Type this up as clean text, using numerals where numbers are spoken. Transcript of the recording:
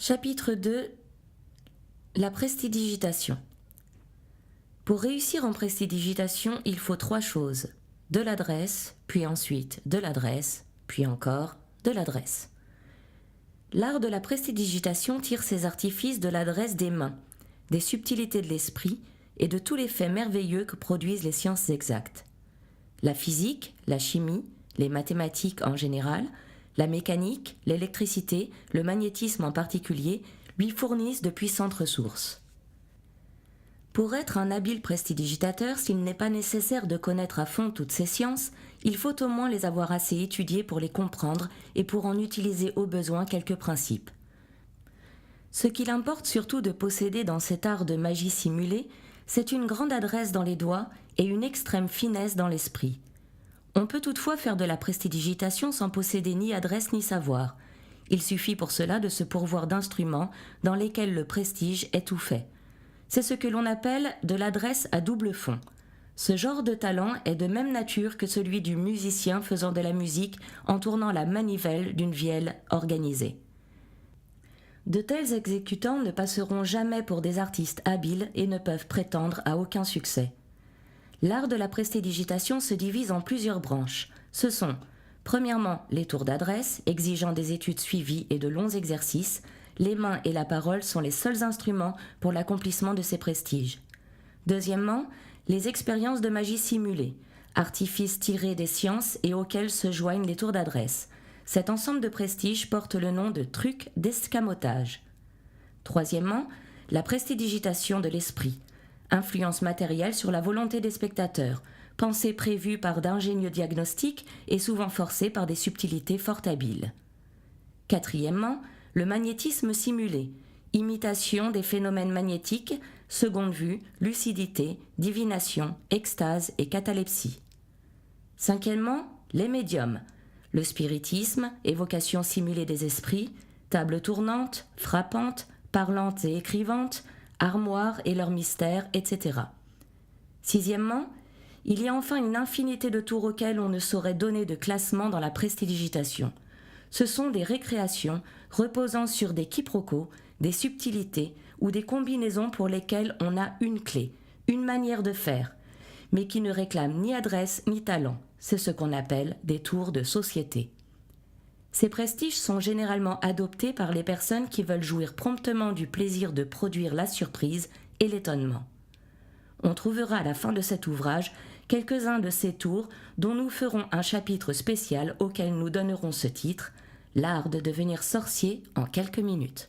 Chapitre 2. La prestidigitation. Pour réussir en prestidigitation, il faut 3 choses. De l'adresse, puis ensuite de l'adresse, puis encore de l'adresse. L'art de la prestidigitation tire ses artifices de l'adresse des mains, des subtilités de l'esprit et de tous les faits merveilleux que produisent les sciences exactes. La physique, la chimie, les mathématiques en général, la mécanique, l'électricité, le magnétisme en particulier, lui fournissent de puissantes ressources. Pour être un habile prestidigitateur, s'il n'est pas nécessaire de connaître à fond toutes ces sciences, il faut au moins les avoir assez étudiées pour les comprendre et pour en utiliser au besoin quelques principes. Ce qu'il importe surtout de posséder dans cet art de magie simulée, c'est une grande adresse dans les doigts et une extrême finesse dans l'esprit. On peut toutefois faire de la prestidigitation sans posséder ni adresse ni savoir. Il suffit pour cela de se pourvoir d'instruments dans lesquels le prestige est tout fait. C'est ce que l'on appelle de l'adresse à double fond. Ce genre de talent est de même nature que celui du musicien faisant de la musique en tournant la manivelle d'une vielle organisée. De tels exécutants ne passeront jamais pour des artistes habiles et ne peuvent prétendre à aucun succès. L'art de la prestidigitation se divise en plusieurs branches. Ce sont, premièrement, les tours d'adresse, exigeant des études suivies et de longs exercices. Les mains et la parole sont les seuls instruments pour l'accomplissement de ces prestiges. Deuxièmement, les expériences de magie simulée, artifices tirés des sciences et auxquels se joignent les tours d'adresse. Cet ensemble de prestiges porte le nom de truc d'escamotage. Troisièmement, la prestidigitation de l'esprit, influence matérielle sur la volonté des spectateurs, pensée prévue par d'ingénieux diagnostics et souvent forcée par des subtilités fort habiles. Quatrièmement, le magnétisme simulé, imitation des phénomènes magnétiques, seconde vue, lucidité, divination, extase et catalepsie. Cinquièmement, les médiums, le spiritisme, évocation simulée des esprits, table tournante, frappante, parlante et écrivante, armoires et leurs mystères, etc. Sixièmement, il y a enfin une infinité de tours auxquelles on ne saurait donner de classement dans la prestidigitation. Ce sont des récréations reposant sur des quiproquos, des subtilités ou des combinaisons pour lesquelles on a une clé, une manière de faire, mais qui ne réclament ni adresse ni talent. C'est ce qu'on appelle des tours de société. Ces prestiges sont généralement adoptés par les personnes qui veulent jouir promptement du plaisir de produire la surprise et l'étonnement. On trouvera à la fin de cet ouvrage quelques-uns de ces tours dont nous ferons un chapitre spécial auquel nous donnerons ce titre, l'art de devenir sorcier en quelques minutes.